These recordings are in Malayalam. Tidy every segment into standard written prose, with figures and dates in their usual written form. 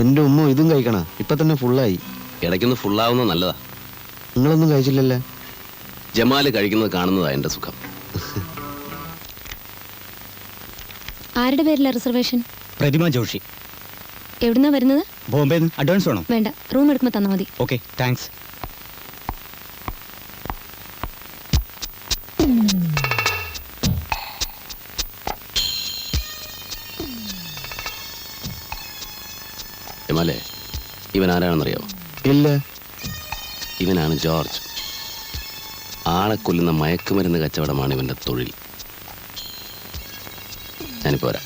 എന്റെ ഉമ്മ ഇതും കഴിക്കണ ഇപ്പൊ തന്നെ ഫുള്ളായി. ഇടയ്ക്കൊന്ന് ഫുള്ളാവുന്നത് നല്ലതാ. നിങ്ങളൊന്നും കഴിച്ചില്ലല്ലേ? ജമാല് കഴിക്കുന്നത് കാണുന്നതാ എന്റെ സുഖം. ആരുടെ പേരില റിസർവേഷൻ? പ്രതിമ ജോഷി. എവിടുന്നാ വരുന്നത്? ബോംബെ. അഡ്വാൻസ് വേണോ? വേണ്ട, റൂം എടുക്കുമ്പോൾ തന്നാൽ മതി. Okay, thanks. ജമാലെ, ഇവൻ ആരാണെന്നറിയാവോ? ഇല്ല. ഇവനാണ് ജോർജ്. ആളെ കൊല്ലുന്ന മയക്കുമരുന്ന് കച്ചവടമാണ് ഇവന്റെ തൊഴിൽ. ഞാനിപ്പോ വരാം.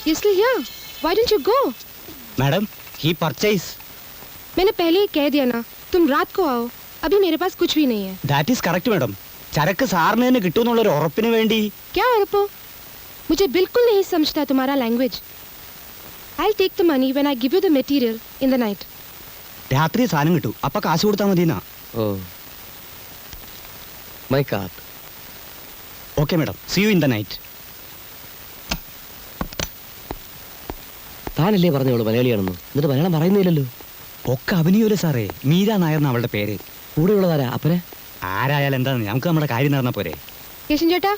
You still here? Why didn't you go? Madam, he purchase. मैंने पहले ही कह दिया ना, तुम रात को आओ. अभी मेरे पास कुछ भी नहीं है. That is correct, madam. ചരക്ക് സാറിന് തന്നെ കിട്ടുമെന്നുള്ള ഒരു ഉറപ്പിന് വേണ്ടി. क्या उरपो? मुझे बिल्कुल नहीं समझता तुम्हारा language. I'll take the money when I give you the material in the night. രാത്രി സാധനം കിട്ടും, അപ്പൊ കാശ് കൊടുത്താൽ മതിയെന്നാ. Oh, my card. Okay madam, see you in the night. താനല്ലേ പറഞ്ഞോളൂ മലയാളിയാണെന്ന്, എന്നിട്ട് മലയാളം പറയുന്നില്ലല്ലോ. ഒക്കെ അഭിനയൂല സാറേ. മീര നായർന്ന അവളുടെ പേര്. കൂടെയുള്ളതാരാ? അപ്പനെ? ആരായാലും എന്താന്ന്, നമുക്ക് നമ്മുടെ കാര്യം നടന്ന പോരെ. केशन ചേട്ടാ,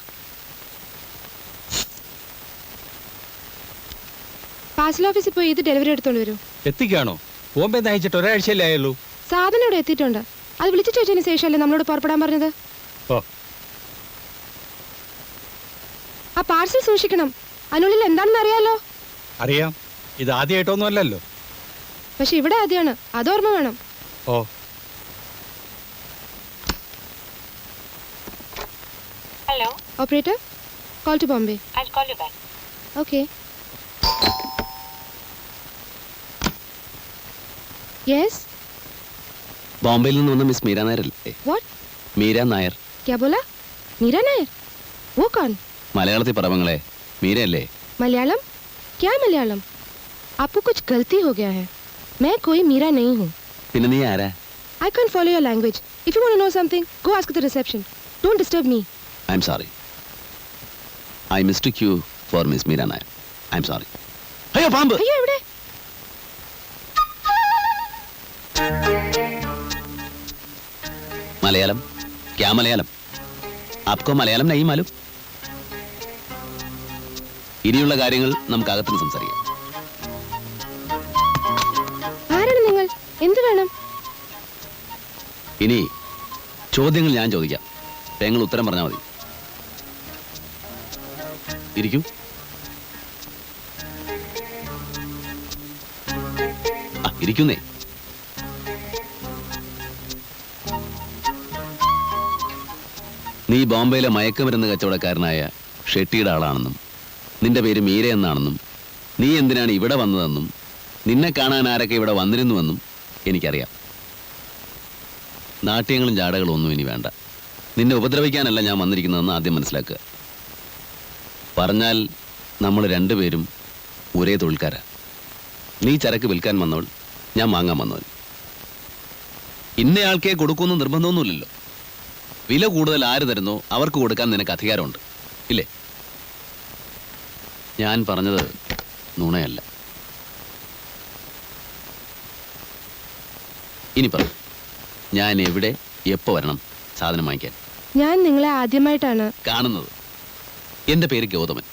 പാർസൽ ഓഫീസിൽ പോയി ഇത് ഡെലിവറി എടുത്തോണ്ട് വരൂ. എത്തിക്കാണോ? ബോംബെ അയച്ചിട്ട് ഒരാഴ്ചയല്ലേ ആയുള്ളൂ. സാധനം ഇവിടെ എത്തിയിട്ടുണ്ട്. അത് വിളിച്ചു ചോദിച്ചതിന് ശേഷമല്ലേ നമ്മളോട് പുറപ്പെടാൻ പറഞ്ഞത്. ഓ, ആ പാർസൽ സൂക്ഷിക്കണം. അതിനുള്ളിൽ എന്താണെന്ന് അറിയാലോ. അറിയാം. ഇത് ആദ്യമായിട്ടൊന്നും അല്ലല്ലോ. പക്ഷെ ഇവിടെ ആദ്യമാണ്, അത് ഓർമ്മ വേണം. ഓ, Hello, operator, call to Bombay. I'll call you back. Okay. Yes, ബോംബെയിൽ നിന്ന് വന്ന മിസ് മീര നായർ അല്ലേ? व्हाट? മീര നായർ. क्या बोला? मीरा नायर? वो कौन? മലയാളത്തിൽ പറവങ്ങളെ, മീരയല്ലേ? मलयालम? क्या मलयालम? आपको कुछ गलती हो गया है. मैं कोई मीरा नहीं हूँ. പിന്നെ നീ ആരാ? I can't follow your language. If you want to know something, go ask at the reception. Don't disturb me. I am sorry. I mistake you for miss Meera Nair. I am sorry. അയ്യോ, പാമ്പ്! അയ്യോ, എവിടെ? മലയാളം? ക്യാ മലയാളം? ആപ്കോ മലയാളം നഹീ മാലൂം? ഇനിയുള്ള കാര്യങ്ങൾ നമുക്ക് അകത്തുനിന്ന് സംസാരിക്കാം. ആരാണ് നിങ്ങൾ? എന്ത് വേണം? ഇനി ചോദ്യങ്ങൾ ഞാൻ ചോദിക്കാം, നിങ്ങൾ ഉത്തരം പറഞ്ഞാൽ മതി. ഇരിക്കൂ. ഇരിക്കുന്നേ. നീ ബോംബെയിലെ മയക്കുമരുന്ന് കച്ചവടക്കാരനായ ഷെട്ടിയുടെ ആളാണെന്നും നിന്റെ പേര് മീര എന്നാണെന്നും നീ എന്തിനാണ് ഇവിടെ വന്നതെന്നും നിന്നെ കാണാൻ ആരൊക്കെ ഇവിടെ വന്നിരുന്നുവെന്നും എനിക്കറിയാം. നാട്യങ്ങളും ജാടകളും ഒന്നും ഇനി വേണ്ട. നിന്നെ ഉപദ്രവിക്കാനല്ല ഞാൻ വന്നിരിക്കുന്നതെന്ന് ആദ്യം മനസ്സിലാക്കുക. പറഞ്ഞാൽ നമ്മൾ രണ്ടുപേരും ഒരേ തൊഴിൽക്കാരാ. നീ ചരക്ക് വിൽക്കാൻ വന്നവൾ, ഞാൻ വാങ്ങാൻ വന്നവൻ. ഇന്നയാൾക്കേ കൊടുക്കുമെന്ന് നിർബന്ധമൊന്നുമില്ലല്ലോ. വില കൂടുതൽ ആര് തരുന്നോ അവർക്ക് കൊടുക്കാൻ നിനക്ക് അധികാരമുണ്ട്, ഇല്ലേ? ഞാൻ പറഞ്ഞത് നുണയല്ല. ഇനി പറ, ഞാൻ എവിടെ എപ്പോ വരണം സാധനം വാങ്ങിക്കാൻ? ഞാൻ നിങ്ങളെ ആദ്യമായിട്ടാണ് കാണുന്നത്. എൻ്റെ പേര് ഗൗതമൻ.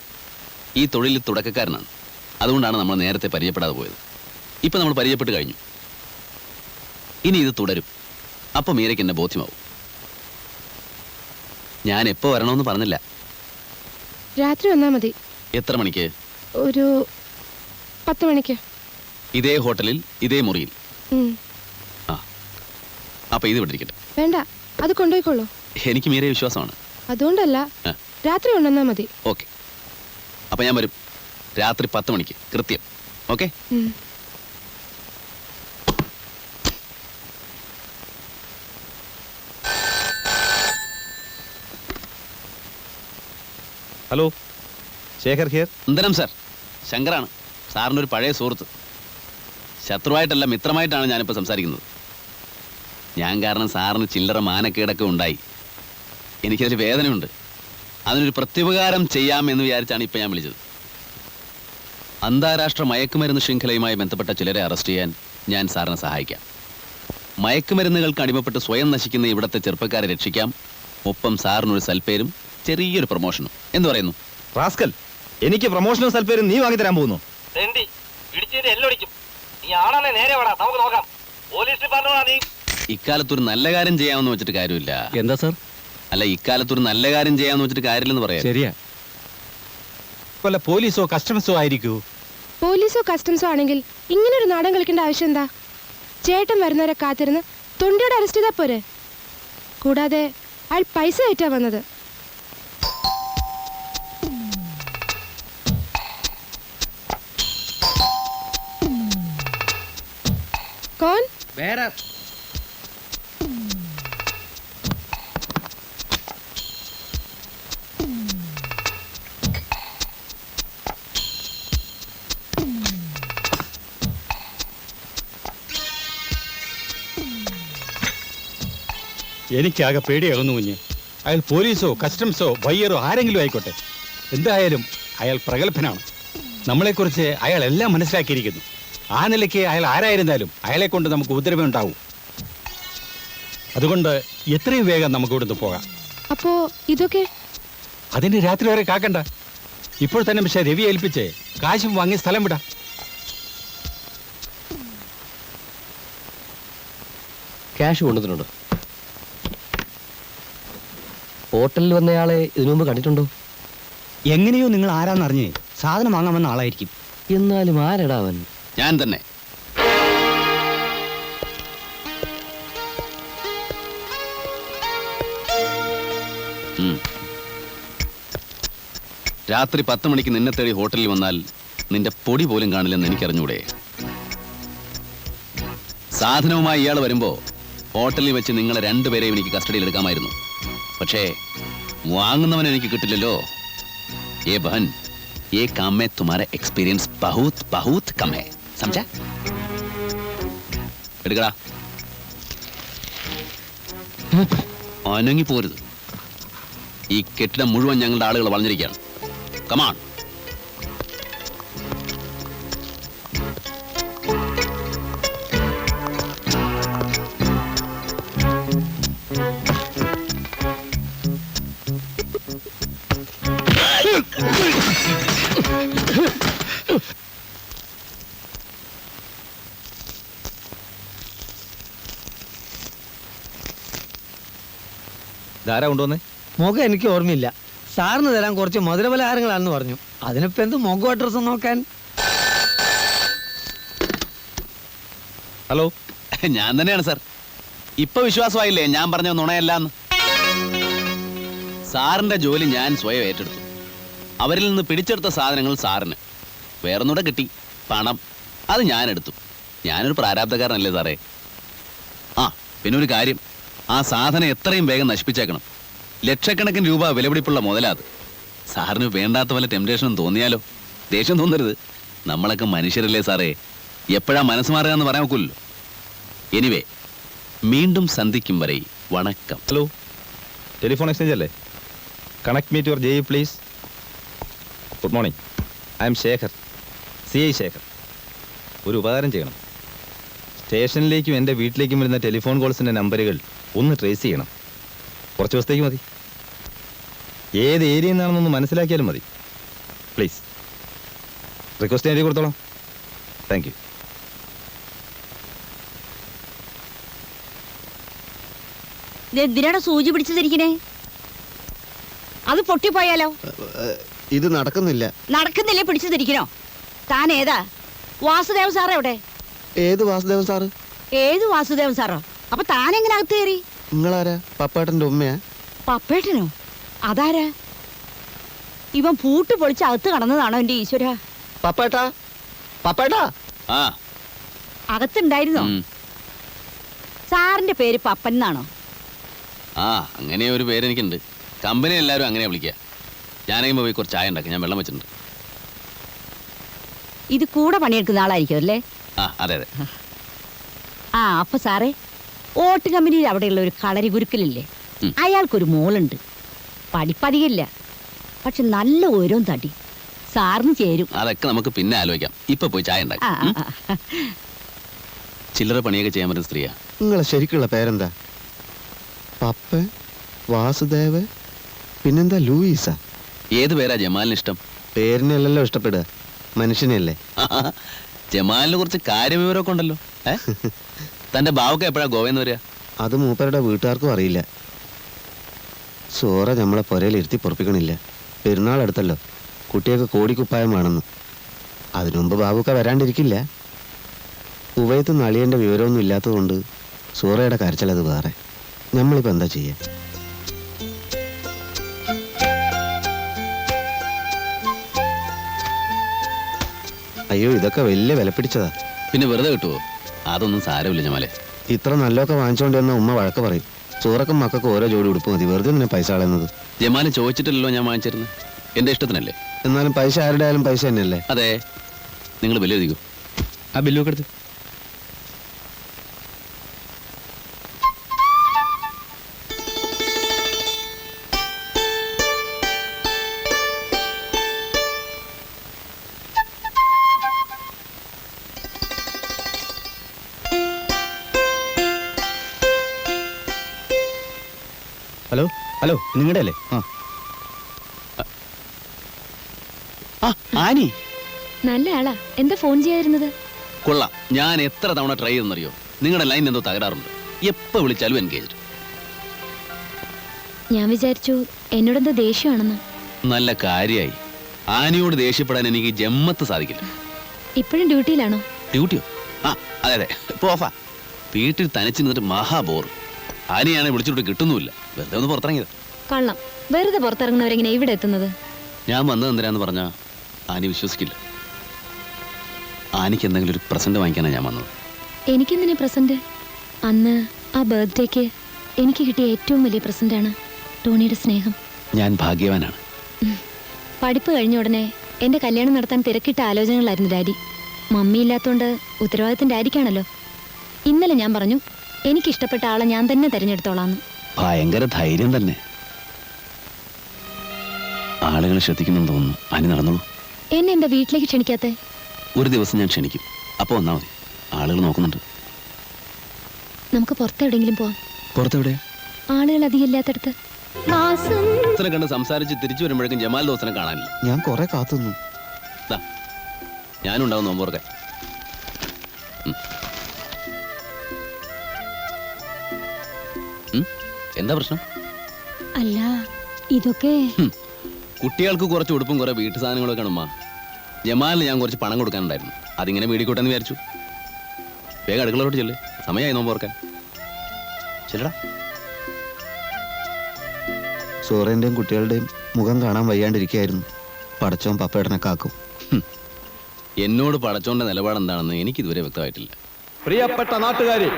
ഈ തൊഴിലിൽ തുടക്കക്കാരനാണ്. അതുകൊണ്ടാണ് നമ്മൾ നേരത്തെ പരിചയപ്പെടാതെ പോയത്. ഇപ്പം നമ്മൾ പരിചയപ്പെട്ട് കഴിഞ്ഞു. ഇനി ഇത് തുടരും. അപ്പം മീരയ്ക്ക് എന്നെ ബോധ്യമാവും. ഞാൻ എപ്പോൾ വരണമെന്ന് പറഞ്ഞില്ല. രാത്രി വന്നാൽ മതി. എത്ര മണിക്ക്? ഒരു 10 മണിക്ക്. ഇതേ ഹോട്ടലിൽ ഇതേ മുറിയിൽ. ഉം. ആ അപ്പൊ ഇത് വിട്ടിരിക്കട്ടെ. വേണ്ട, അത് കൊണ്ടുപോയിക്കോളൂ. എനിക്ക് മീരെ വിശ്വാസമാണ്. അതുകൊണ്ടല്ല, ആ. രാത്രി കൊണ്ടുവന്നാൽ മതി. ഓക്കെ, അപ്പൊ ഞാൻ വരും രാത്രി 10 മണിക്ക് കൃത്യം. ഓക്കെ. ഉം. Hello, Shekhar here. Nandanam sir, ശങ്കറാണ്. സാറിൻ്റെ ഒരു പഴയ സുഹൃത്ത്. ശത്രുവായിട്ടല്ല, മിത്രമായിട്ടാണ് ഞാനിപ്പോൾ സംസാരിക്കുന്നത്. ഞാൻ കാരണം സാറിന് ചില്ലറ മാനക്കേടൊക്കെ ഉണ്ടായി. എനിക്കതിൽ വേദനയുണ്ട്. അതിനൊരു പ്രത്യുപകാരം ചെയ്യാമെന്ന് വിചാരിച്ചാണ് ഇപ്പം ഞാൻ വിളിച്ചത്. അന്താരാഷ്ട്ര മയക്കുമരുന്ന് ശൃംഖലയുമായി ബന്ധപ്പെട്ട ചിലരെ അറസ്റ്റ് ചെയ്യാൻ ഞാൻ സാറിനെ സഹായിക്കാം. മയക്കുമരുന്നുകൾക്ക് അടിമപ്പെട്ട് സ്വയം നശിക്കുന്ന ഇവിടുത്തെ ചെറുപ്പക്കാരെ രക്ഷിക്കാം. ഒപ്പം സാറിനൊരു സൽപ്പേരും ചെറിയൊരു പ്രൊമോഷനും. എന്തു പറയുന്നു? റാസ്കൽ, എനിക്ക് പ്രൊമോഷനും സൽപ്പേരും നീ വാങ്ങി തരാൻ പോകുന്നു. ഇക്കാലത്തൊരു നല്ല കാര്യം ചെയ്യാമെന്ന് വെച്ചിട്ട് കാര്യമില്ല. എന്താ സാർ? അല്ല, ഇക്കാലത്തൊരു നല്ല കാര്യം ചെയ്യാമെന്ന് വെച്ചിട്ട് കാര്യമില്ലെന്ന് പറയാം. ശരിയാ. വല്ല പോലീസോ കസ്റ്റംസോ ആയിരിക്കൂ. പോലീസോ കസ്റ്റംസോ ആണെങ്കിൽ ഇങ്ങനൊരു നാടൻ കളിക്കേണ്ട ആവശ്യം എന്താ? ചേട്ടൻ വരുന്നവരെ കാത്തിരുന്ന് തൊണ്ടിയോടെ അറസ്റ്റ് ചെയ്താൽ പോരെ? കൂടാതെ അയാൾ പൈസ ആയിട്ടാ വന്നത്. കോൺ? എനിക്കാകെ പേടിയാകുന്നു കുഞ്ഞ്. അയാൾ പോലീസോ കസ്റ്റംസോ ബയ്യറോ ആരെങ്കിലും ആയിക്കോട്ടെ, എന്തായാലും അയാൾ പ്രഗത്ഭനാണ്. നമ്മളെക്കുറിച്ച് അയാൾ എല്ലാം മനസ്സിലാക്കിയിരിക്കുന്നു. ആ നിലയ്ക്ക് അയാൾ ആരായിരുന്നാലും അയാളെ കൊണ്ട് നമുക്ക് ഉപദ്രവം ഉണ്ടാവും. അതുകൊണ്ട് എത്രയും വേഗം നമുക്ക് ഇവിടുന്ന് പോകാം. അപ്പോ ഇതൊക്കെ? അതിന് രാത്രി വരെ കാക്കണ്ട. ഇപ്പോൾ തന്നെ പക്ഷേ രവി ഏൽപ്പിച്ച് കാശും വാങ്ങി സ്ഥലം വിടാം. ക്യാഷ് കൊണ്ടുവന്നിട്ടുണ്ടോ? ഹോട്ടലിൽ വന്നയാളെ ഇതിനു മുമ്പ് കണ്ടിട്ടുണ്ടോ? എങ്ങനെയോ നിങ്ങൾ ആരാന്നറിഞ്ഞേ സാധനം വാങ്ങാൻ വന്ന ആളായിരിക്കും. എന്നാലും ആരെടാ അവൻ? ഞാൻ തന്നെ. രാത്രി 10 മണിക്ക് നിന്നെ തേടി ഹോട്ടലിൽ വന്നാൽ നിന്റെ പൊടി പോലും കാണില്ലെന്ന് എനിക്കറിഞ്ഞൂടെ? സാധനവുമായി ഇയാൾ വരുമ്പോ ഹോട്ടലിൽ വെച്ച് നിങ്ങളെ രണ്ടുപേരെയും എനിക്ക് കസ്റ്റഡിയിൽ എടുക്കാമായിരുന്നു. പക്ഷേ വാങ്ങുന്നവൻ എനിക്ക് കിട്ടില്ലല്ലോ. ഏ ബഹൻ, ये काम में तुम्हारा एक्सपीरियंस बहुत बहुत कम है, समझा? എടുക്കടാ. അനങ്ങി പോരുത്. ഈ കെട്ടിടം മുഴുവൻ ഞങ്ങളുടെ ആളുകൾ വളഞ്ഞിരിക്കുകയാണ്. കമാൺ. ധാരാ കൊണ്ടുവന്നേ. മുഖം എനിക്ക് ഓർമ്മയില്ല. സാറിന് തരാൻ കുറച്ച് മധുരപലഹാരങ്ങളാണെന്ന് പറഞ്ഞു. അതിനിപ്പോ എന്ത് മുഖം അഡ്രസ് നോക്കാൻ? ഹലോ, ഞാൻ തന്നെയാണ് സാർ. ഇപ്പൊ വിശ്വാസമായില്ലേ ഞാൻ പറഞ്ഞ നുണയല്ലാന്ന്? സാറിന്റെ ജോലി ഞാൻ സ്വയം ഏറ്റെടുത്തു. അവരിൽ നിന്ന് പിടിച്ചെടുത്ത സാധനങ്ങൾ സാറിന്, വേറൊന്നുകൂടെ കിട്ടി, പണം. അത് ഞാൻ എടുത്തു. ഞാനൊരു പ്രാരാബ്ധക്കാരനല്ലേ സാറേ. ആ പിന്നെ ഒരു കാര്യം, ആ സാധനം എത്രയും വേഗം നശിപ്പിച്ചേക്കണം. ലക്ഷക്കണക്കിന് രൂപ വിലപിടിപ്പുള്ള മുതലാത്. സാറിന് വേണ്ടാത്ത വല്ല ടെംപ്ടേഷനും തോന്നിയാലോ? ദേഷ്യം തോന്നരുത്, നമ്മളൊക്കെ മനുഷ്യരല്ലേ സാറേ. എപ്പോഴാ മനസ്സ് മാറുക എന്ന് പറയാൻ ഒക്കില്ലല്ലോ. എനിവേ, വീണ്ടും സന്ധിക്കും വരെ വണക്കം. ഹലോ, ടെലിഫോൺ എക്സ്ചേഞ്ച് അല്ലേ? Connect me to your JE please. Good morning, I am Shekhar, CI Shekhar. ഒരു ഉപകാരം ചെയ്യണം. സ്റ്റേഷനിലേക്കും എൻ്റെ വീട്ടിലേക്കും വരുന്ന ടെലിഫോൺ കോൾസിൻ്റെ നമ്പറുകൾ ഒന്ന് ട്രേസ് ചെയ്യണം. കുറച്ച് ദിവസത്തേക്ക് മതി. ഏത് ഏരിയയിൽ നിന്നാണെന്നൊന്ന് മനസ്സിലാക്കിയാലും മതി പ്ലീസ്. റിക്വസ്റ്റ് എഴുതി കൊടുത്തോളാം. Thank you. എന്തിനാണ് സൂചി പിടിച്ചതിരിക്കണേ? അത് പൊട്ടിപ്പോയാലോ? ഇത് നടക്കുന്നില്ല. നടക്കുന്നില്ലേ പിടിച്ചതിരിക്കണോ? താൻ ഏതാ? വാസുദേവൻ സാർ എവിടെ? ഏത് വാസുദേവൻ സാറ്? ഏത് വാസുദേവൻ സാറോ? അപ്പൊ താൻ എങ്ങനെ അകത്ത് കയറി? നിങ്ങളാരാ? പപ്പാട്ടന്റെ ഉമ്മയാ? പപ്പേട്ടനോ? അതാരാ? ഇവൻ പൂട്ട് പൊളിച്ച് അകത്ത് കടന്നതാണോ എന്റെ ഈശ്വര? പപ്പാട്ടാ, പപ്പാട്ടാ. ആ അകത്തുണ്ടായിരുന്നോ? ഉം. സാറിന്റെ പേര് പപ്പൻ എന്നാണോ? ആ അങ്ങനെ ഒരു പേരെനിക്കുണ്ട്. കമ്പനി എല്ലാവരും അങ്ങനെ വിളിക്കുക. ഞാനെങ്കിലും പോയി കുറച്ച് ചായ ഉണ്ടാക്കി. ഞാൻ വെള്ളം വെച്ചിട്ടുണ്ട്. ഇത് കൂടെ പണിയെടുക്കുന്ന ആളായിരിക്കും അല്ലേ? ആ അതെ അതെ. ആ അപ്പൊ സാറേ, ഓട്ട് കമ്പനിയിൽ അവിടെയുള്ള ഒരു കളരി ഗുരുക്കലില്ലേ, ഉം. അയാൾക്കൊരു മോളുണ്ട്. പഠിപ്പധികമില്ല, പക്ഷെ നല്ല ഓരോം തടി. സാറിന് ചേരും. അതൊക്കെ നമുക്ക് പിന്നെ ആലോചിക്കാം. ഇപ്പൊ പോയി ചായ ഉണ്ടാക്കി. ആ, ആ, ആ. ചില്ലറ പണിയൊക്കെ ചെയ്യാൻ പറ്റുന്ന സ്ത്രീയാ. നിങ്ങളെ ശരിക്കുള്ള പേരെന്താ? പപ്പ, വാസുദേവ്, പിന്നെന്താ ലൂയിസാ? ഏത് പേരാ ജമാലിന് ഇഷ്ടം? പേരിനല്ലല്ലോ ഇഷ്ടപ്പെടുക, മനുഷ്യനെയല്ലേ. ജമാലിന് കുറച്ച് കാര്യവിവരമൊക്കെ ഉണ്ടല്ലോ. തന്റെ ബാവൊക്കെ എപ്പോഴാ ഗോവയെന്ന് വരിക? അത് മൂപ്പരുടെ വീട്ടുകാർക്കും അറിയില്ല. സോറ നമ്മളെ പുരയിൽ ഇരുത്തി പൊറപ്പിക്കണില്ല. പെരുന്നാൾ അടുത്തല്ലോ, കുട്ടിയൊക്കെ കോടിക്കുപ്പായം വേണമെന്ന്. അതിനു മുമ്പ് ബാബുക്ക വരാണ്ടിരിക്കില്ല. ഉവയത്ത് നളിയൻ്റെ വിവരമൊന്നും ഇല്ലാത്തതുകൊണ്ട് സൂറയുടെ കരച്ചിലത് വേറെ. നമ്മളിപ്പോൾ എന്താ ചെയ്യുക? അയ്യോ, ഇതൊക്കെ വലിയ വില പിടിച്ചതാ. പിന്നെ വെറുതെ കിട്ടുവോ? അതൊന്നും സാരമില്ല ജമാലെ. ഇത്ര നല്ലതൊക്കെ വാങ്ങിച്ചുകൊണ്ട് വന്ന ഉമ്മ വഴക്ക് പറയും. സൂറക്കും മക്കൾക്കും ഓരോ ജോഡി ഉടുപ്പ് മതി, വെറുതെ നിന്നെ പൈസ കളയുന്നത്. ജമാല് ചോദിച്ചിട്ടില്ലല്ലോ ഞാൻ വാങ്ങിച്ചിരുന്നത്. എന്റെ ഇഷ്ടത്തിനല്ലേ. എന്നാലും പൈസ ആരുടെ ആയാലും പൈസ തന്നെയല്ലേ? അതെ. നിങ്ങൾ ബില്ല് എഴുതിക്കോ. ആ ബില്ലൊക്കെ എടുത്ത്. ഹലോ ഹലോ, നിങ്ങളുടെ അല്ലേ? ആ ആനി, നല്ല ആളാ. എന്താ ഫോൺ ചെയ്യാതിരുന്നത്? കൊള്ളാം. ഞാൻ എത്ര തവണ ട്രൈ ചെയ്തെന്നറിയോ? നിങ്ങളുടെ ലൈൻ എന്തോ തകരാറുണ്ട്. എപ്പോ വിളിച്ചാലും എൻഗേജ്ഡ്. ഞാൻ വിചാരിച്ചു എന്നോടെന്തോ ദേഷ്യമാണെന്ന്. നല്ല കാര്യായി. ആനിയോട് ദേഷ്യപ്പെടാൻ എനിക്ക് ജമ്മത്ത് സാധിക്കില്ല. ഇപ്പോഴും ഡ്യൂട്ടിയിലാണോ? ഡ്യൂട്ടിയോ? ആ അതെ അതെ, ഇപ്പൊ ഓഫാ. വീട്ടിൽ തനിച്ച് നിന്നിട്ട് മഹാബോർ. ആനിയാണെ വിളിച്ചിട്ട് കിട്ടുന്നുമില്ല. വെറുതെ ഒന്ന് പുറത്തിറങ്ങിയത്. കള്ളം. വെറുതെ പുറത്തിറങ്ങുന്നവരെങ്ങനെ ഇവിടെ എത്തുന്നത്? ഞാൻ വന്നത് എന്തിനാന്ന് പറഞ്ഞാ ആനി വിശ്വസിക്കില്ല. ആനിക്ക് എന്തെങ്കിലും ഒരു പ്രസന്റ് വാങ്ങിക്കാനാണ് ഞാൻ വന്നത്. എനിക്കെന്തിനാ പ്രസന്റ്? അന്ന് ആ ബർത്ത്ഡേക്ക് എനിക്ക് കിട്ടിയ ഏറ്റവും വലിയ പ്രസന്റാണ് ടോണിയുടെ സ്നേഹം. ഞാൻ ഭാഗ്യവാനാണ്. പഠിപ്പ് കഴിഞ്ഞ ഉടനെ എന്റെ കല്യാണം നടത്താൻ തിരക്കിട്ട ആലോചനകളായിരുന്നു ഡാഡി. മമ്മി ഇല്ലാത്തോണ്ട് ഉത്തരവാദിത്തം ഡാഡിക്കാണല്ലോ. ഇന്നലെ ഞാൻ പറഞ്ഞു എനിക്കിഷ്ടപ്പെട്ട ആളെ ഞാൻ തന്നെ തിരഞ്ഞെടുത്തോളാന്ന്. ഭയങ്കര ധൈര്യം തന്നെ. ആളുകൾ ശ്രദ്ധിക്കുന്നെന്ന് തോന്നുന്നു. ആനി നടന്നോളൂ. എന്നെ എന്താ വീട്ടിലേക്ക് ക്ഷണിക്കാത്തെ? ഒരു ദിവസം ഞാൻ ക്ഷണിക്കും. അപ്പൊ വന്നാ മതി. ആളുകൾ നോക്കുന്നുണ്ട്. നമുക്ക് പുറത്തെവിടെങ്കിലും പോവാം. പുറത്തെവിടെ? ആളുകൾ അധികം ഇല്ലാത്തടത്ത്. ദോസ്തനെ കണ്ട് സംസാരിച്ച് തിരിച്ചു വരുമ്പോഴേക്കും ജമാൽ ദോസ്തനെ കാണാനില്ല. ഞാൻ കുറെ കാത്തുന്നു. ഞാനുണ്ടാവും നോമ്പോർക്കാൻ. എന്താ പ്രശ്നം? അല്ല, ഇതൊക്കെ കുട്ടികൾക്ക് കുറച്ച് ഉടുപ്പും കുറെ വീട്ടു സാധനങ്ങളൊക്കെ ഉമ്മ. ജമാലിന് ഞാൻ കുറച്ച് പണം കൊടുക്കാനുണ്ടായിരുന്നു. അതിങ്ങനെ മേടിക്കോട്ടെന്ന് വിചാരിച്ചു. വേഗം അടുക്കളോട്ട് ചെല്ല്. സമയമായി നോമ്പോർക്കാൻ. ചെല്ലടാ. സൂറേന്റെയും കുട്ടികളുടെയും മുഖം കാണാൻ വയ്യാണ്ടിരിക്കുകയായിരുന്നു. പടച്ചോൻ പപ്പേടനെ കാക്കും. എന്നോട് പടച്ചോന്റെ നിലപാടെന്താണെന്ന് എനിക്കിതുവരെ വ്യക്തമായിട്ടില്ല. പ്രിയപ്പെട്ട നാട്ടുകാരെ,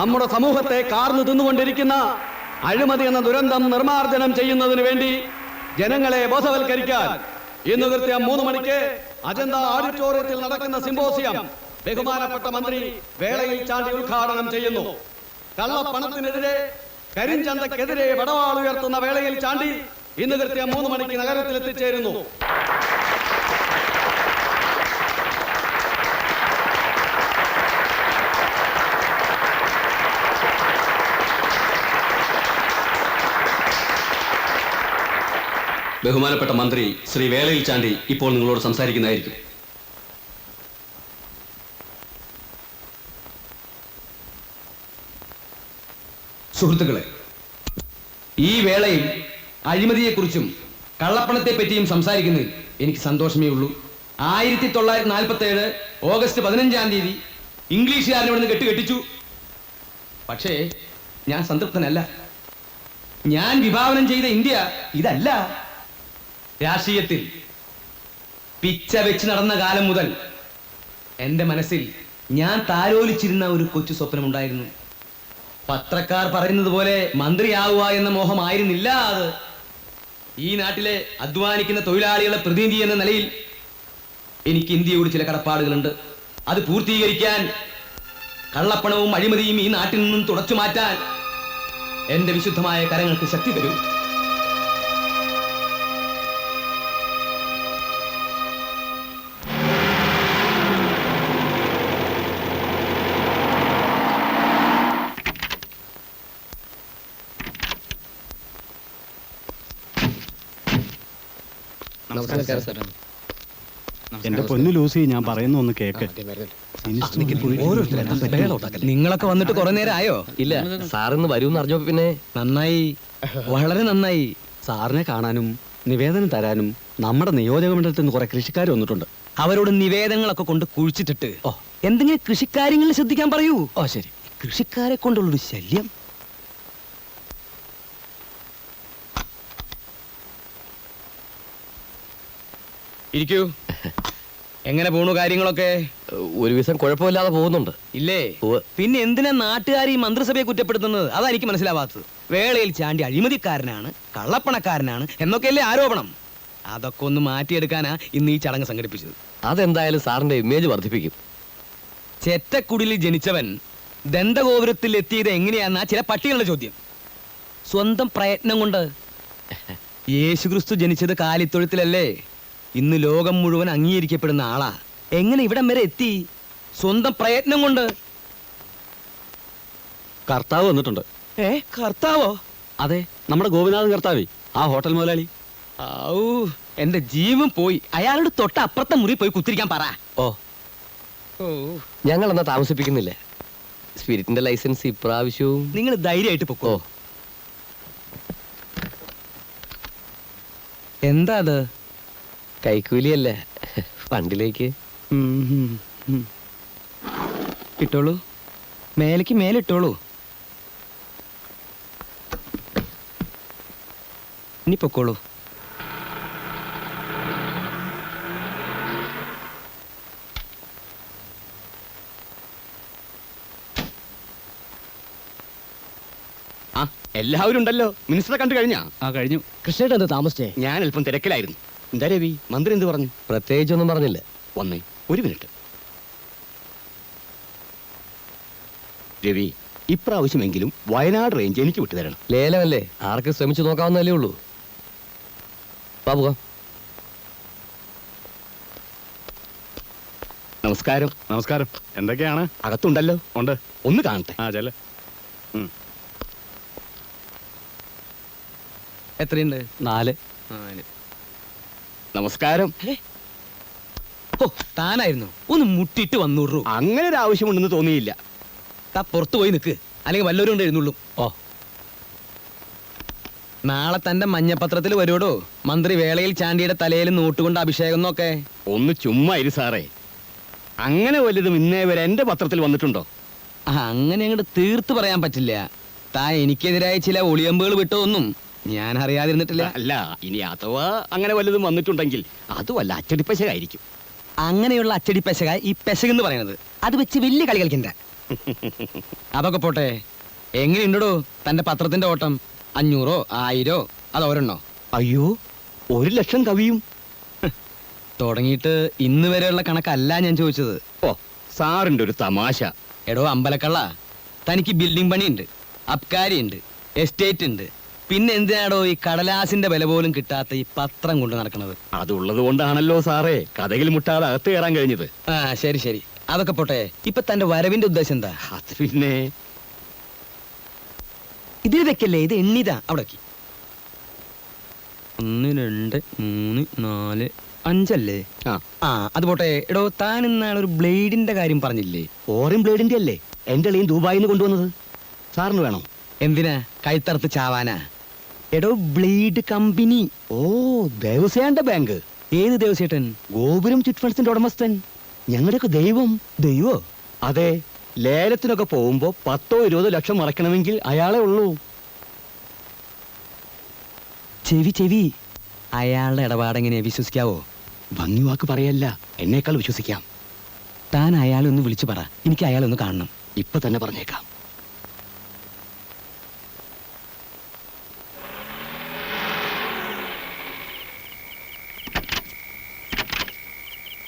നമ്മുടെ സമൂഹത്തെ കാർന്നു തിന്നുകൊണ്ടിരിക്കുന്ന അഴിമതി എന്ന ദുരന്തം നിർമ്മാർജ്ജനം ചെയ്യുന്നതിന് വേണ്ടി ജനങ്ങളെ ബോധവൽക്കരിക്കാൻ ഇന്ന് കൃത്യം 3 മണിക്ക് അജന്ത ഓഡിറ്റോറിയത്തിൽ നടക്കുന്ന സിംബോസിയം ബഹുമാനപ്പെട്ട മന്ത്രി വേളയിൽ ചാണ്ടി ഉദ്ഘാടനം ചെയ്യുന്നു. കള്ളപ്പണത്തിനെതിരെ, കരിഞ്ചന്തക്കെതിരെ വടവാളുയർത്തുന്ന വേളയിൽ ചാണ്ടി ഇന്ന് കൃത്യം 3 മണിക്ക് നഗരത്തിൽ എത്തിച്ചേരുന്നു. ബഹുമാനപ്പെട്ട മന്ത്രി ശ്രീ വേളയിൽ ചാണ്ടി ഇപ്പോൾ നിങ്ങളോട് സംസാരിക്കുന്നതായിരിക്കും. സുഹൃത്തുക്കളെ, ഈ വേളയിൽ അഴിമതിയെക്കുറിച്ചും കള്ളപ്പണത്തെ പറ്റിയും സംസാരിക്കുന്നതിൽ എനിക്ക് സന്തോഷമേ ഉള്ളൂ. 1947 ഓഗസ്റ്റ് 15-ാം തീയതി ഇംഗ്ലീഷുകാരനെ ഇവിടുന്ന് കെട്ടിച്ചു. പക്ഷേ ഞാൻ സംതൃപ്തനല്ല. ഞാൻ വിഭാവനം ചെയ്ത ഇന്ത്യ ഇതല്ല. രാഷ്ട്രീയത്തിൽ പിച്ച വെച്ച് നടന്ന കാലം മുതൽ എൻ്റെ മനസ്സിൽ ഞാൻ താലോലിച്ചിരുന്ന ഒരു കൊച്ചു സ്വപ്നമുണ്ടായിരുന്നു. പത്രക്കാർ പറയുന്നത് പോലെ മന്ത്രിയാവുക എന്ന മോഹമായിരുന്നില്ല അത്. ഈ നാട്ടിലെ അധ്വാനിക്കുന്ന തൊഴിലാളികളെ പ്രതിനിധി എന്ന നിലയിൽ എനിക്ക് ഇന്ത്യയോട് ചില കടപ്പാടുകളുണ്ട്. അത് പൂർത്തീകരിക്കാൻ, കള്ളപ്പണവും അഴിമതിയും ഈ നാട്ടിൽ നിന്നും തുടച്ചു മാറ്റാൻ എന്റെ വിശുദ്ധമായ കരങ്ങൾക്ക് ശക്തി തരൂ. എന്റെ പൊന്നു ലൂസി, ഞാൻ പറയുന്ന ഒന്ന് കേക്ക്. നിങ്ങളൊക്കെ വന്നിട്ട് കുറെ നേരം ആയോ? ഇല്ല, സാറിന്ന് വരൂന്ന് അറിഞ്ഞപ്പോ പിന്നെ നന്നായി, വളരെ നന്നായി. സാറിനെ കാണാനും നിവേദനം തരാനും നമ്മുടെ നിയോജക മണ്ഡലത്തിൽ നിന്ന് കുറെ കൃഷിക്കാർ വന്നിട്ടുണ്ട്. അവരോട് നിവേദനങ്ങളൊക്കെ കൊണ്ട് കുഴിച്ചിട്ടിട്ട് എന്തെങ്കിലും കൃഷിക്കാര്യങ്ങളിൽ ശ്രദ്ധിക്കാൻ പറയൂ. ഓ ശരി. കൃഷിക്കാരെ കൊണ്ടുള്ളൊരു ശല്യം. ഇരിക്കൂ. എങ്ങനെ പോണു കാര്യങ്ങളൊക്കെ? ഒരു ദിവസം കുഴപ്പമില്ലാതെ പോകുന്നുണ്ട്. ഇല്ലേ? പിന്നെ എന്തിനാ നാട്ടുകാർ ഈ മന്ത്രിസഭയെ കുറ്റപ്പെടുത്തുന്നത്? അതാ എനിക്ക് മനസ്സിലാവാത്തത്. വേളയിൽ ചാണ്ടി അഴിമതിക്കാരനാണ്, കള്ളപ്പണക്കാരനാണ് എന്നൊക്കെയല്ലേ ആരോപണം. അതൊക്കെ ഒന്ന് മാറ്റിയെടുക്കാനാ ഇന്ന് ഈ ചടങ്ങ് സംഘടിപ്പിച്ചത്. അതെന്തായാലും സാറിന്റെ ഇമേജ് വർദ്ധിപ്പിക്കും. ചെറ്റക്കുടിലിൽ ജനിച്ചവൻ ദന്തഗോപുരത്തിൽ എത്തിയത് എങ്ങനെയാന്നാ ചില പട്ടികളുടെ ചോദ്യം. സ്വന്തം പ്രയത്നം കൊണ്ട്. യേശുക്രിസ്തു ജനിച്ചത് കാലിത്തൊഴുത്തിലല്ലേ? ഇന്ന് ലോകം മുഴുവൻ അംഗീകരിക്കപ്പെടുന്ന ആളാ. എങ്ങനെ ഇവിടം വരെ എത്തി? സ്വന്തം പ്രയത്നം കൊണ്ട്. കർത്താവ് വന്നിട്ടുണ്ട്. കർത്താവോ? അതെ, നമ്മുടെ ഗോപിനാഥൻ കർത്താവേ, ആ ഹോട്ടൽ മുതലാളി. ഔ, എന്റെ ജീവൻ പോയി. അയാളോട് തൊട്ട് അപ്പുറത്തെ മുറി പോയി കുത്തിരിക്കാൻ പറ. ഓ, ഞങ്ങൾ എന്നാ താമസിപ്പിക്കുന്നില്ല. സ്പിരിറ്റിന്റെ ലൈസൻസ് ഇപ്രാവശ്യവും. നിങ്ങൾ ധൈര്യമായിട്ട് പൊക്കോ. എന്താ അത്? കൈക്കൂലിയല്ല, ഫണ്ടിലേക്ക്. ഇട്ടോളൂ, മേലേക്ക് മേലിട്ടോളൂ. ഇനി പൊക്കോളൂ. എല്ലാവരും ഉണ്ടല്ലോ. മിനിസ്റ്ററെ കണ്ടു കഴിഞ്ഞാ? കഴിഞ്ഞു. കൃഷ്ണേട്ടൻ എന്താ താമസിച്ചേ? ഞാൻ അല്പം തിരക്കിലായിരുന്നു. എന്താ രവി, മന്ത്രി എന്ത് പറഞ്ഞു? പ്രത്യേകിച്ചൊന്നും പറഞ്ഞില്ല. വന്നേ, ഒരു മിനിറ്റ്. രവി, ഇപ്രാവശ്യമെങ്കിലും വയനാട് റേഞ്ച് എനിക്ക് വിട്ടുതരണം. ലേലമല്ലേ, ആർക്ക് ശ്രമിച്ചു നോക്കാവുന്നല്ലേ ഉള്ളൂ. പോകാം. നമസ്കാരം. നമസ്കാരം. എന്തൊക്കെയാണ്? അകത്തുണ്ടല്ലോ. ഉണ്ട്. ഒന്ന് കാണട്ടെ. ആ ചെല്ല. എത്രയുണ്ട്? 4. നമസ്കാരം. ഓ, താനായിരുന്നു. ഒന്ന് മുട്ടിട്ട് വന്നൂറു. അങ്ങനെ ഒരു ആവശ്യമുണ്ടെന്ന് തോന്നിയില്ല. താ പുറത്തു പോയി നിൽക്ക്, അല്ലെങ്കിൽ വല്ലവരും കൊണ്ട് എഴുന്നള്ളും. ഓ, നാളെ തന്റെ മഞ്ഞപത്രത്തിൽ വരുവോടോ മന്ത്രി വേളയിൽ ചാണ്ടിയുടെ തലയിൽ നോട്ടുകൊണ്ട് അഭിഷേകം എന്നൊക്കെ. ഒന്ന് ചുമ്മാ ഇരു സാറേ. അങ്ങനെ വലുതും ഇന്നേ വരെ എന്റെ പത്രത്തിൽ വന്നിട്ടുണ്ടോ? അങ്ങനെ അങ്ങോട്ട് തീർത്ത് പറയാൻ പറ്റില്ല. താ എനിക്കെതിരായ ചില ഒളിയമ്പുകൾ വിട്ടതൊന്നും ഞാൻ അറിയാതിരുന്നിട്ടില്ല. അല്ല, ഇനി അഥവാ അങ്ങനെ വലുതും വന്നിട്ടുണ്ടെങ്കിൽ അതുമല്ല അച്ചടിപ്പശകായിരിക്കും. അങ്ങനെയുള്ള അച്ചടിപ്പശക ഈ പെശകെന്ന് പറയുന്നത്. അത് വെച്ച് വലിയ കളി കളിക്കണ്ട. അതൊക്കെ പോട്ടെ, എങ്ങനെയുണ്ടോ തന്റെ പത്രത്തിന്റെ ഓട്ടം? 500, 1000 അത് ഒരെണ്ണോ? അയ്യോ, 1,00,000 കവിയും. തുടങ്ങിയിട്ട് ഇന്ന് വരെയുള്ള കണക്കല്ല ഞാൻ ചോദിച്ചത്. ഓ, സാറിന്റെ ഒരു തമാശ. എടോ അമ്പലക്കള്ള, തനിക്ക് ബിൽഡിംഗ് പണിയുണ്ട്, അബ്കാരി ഉണ്ട്, എസ്റ്റേറ്റ് ഉണ്ട്. പിന്നെ എന്തിനാടോ ഈ കടലാസിന്റെ വില പോലും കിട്ടാത്ത ഈ പത്രം കൊണ്ട് നടക്കുന്നത്? അതുള്ളത് കൊണ്ടാണല്ലോ സാറേ കഥയിൽ മുട്ടാതെ അകത്ത് കയറാൻ കഴിഞ്ഞത്. ആ ശരി ശരി, അതൊക്കെ പോട്ടെ. ഇപ്പൊ തന്റെ വരവിന്റെ ഉദ്ദേശം എന്താ? അത് പിന്നെ ഇതിൽ വെക്കല്ലേ, ഇത് എണ്ണിതാ. അവിടെ 1 2 3 4 5 അല്ലേ? ആ അത് പോട്ടെ. എടോ താൻ ഇന്നാളൊരു ബ്ലേഡിന്റെ കാര്യം പറഞ്ഞില്ലേ? ഫോറിൻ ബ്ലേഡിന്റെ അല്ലേ എന്റെ അളിയൻ ദുബായിന്ന് കൊണ്ടുവന്നത്? സാറിന് വേണോ? എന്തിനാ? കൈത്തറുത്ത് ചാവാനാ? എടോ ബ്ലേഡ് കമ്പനി. ഓ, ദേവസ്യാന്റെ ബാങ്ക്. ഏത് ദേവസ്യേട്ടൻ? ഗോപുരം ചിറ്റ് ഫണ്ട്സിന്റെ ഉടമസ്ഥൻ. ഞങ്ങളുടെയൊക്കെ ദൈവം. ദൈവോ? അതെ, ലേലത്തിനൊക്കെ പോകുമ്പോ 10-20 ലക്ഷം മറക്കണമെങ്കിൽ അയാളെ ഉള്ളൂ. ചെവി അയാളുടെ ഇടപാടെങ്ങനെ വിശ്വസിക്കാവോ? ഭംഗി വാക്ക് പറയല്ല, എന്നേക്കാൾ വിശ്വസിക്കാം. താൻ അയാളെ ഒന്ന് വിളിച്ചു പറ, എനിക്ക് അയാളെ ഒന്ന് കാണണം. ഇപ്പൊ തന്നെ പറഞ്ഞേക്കാം.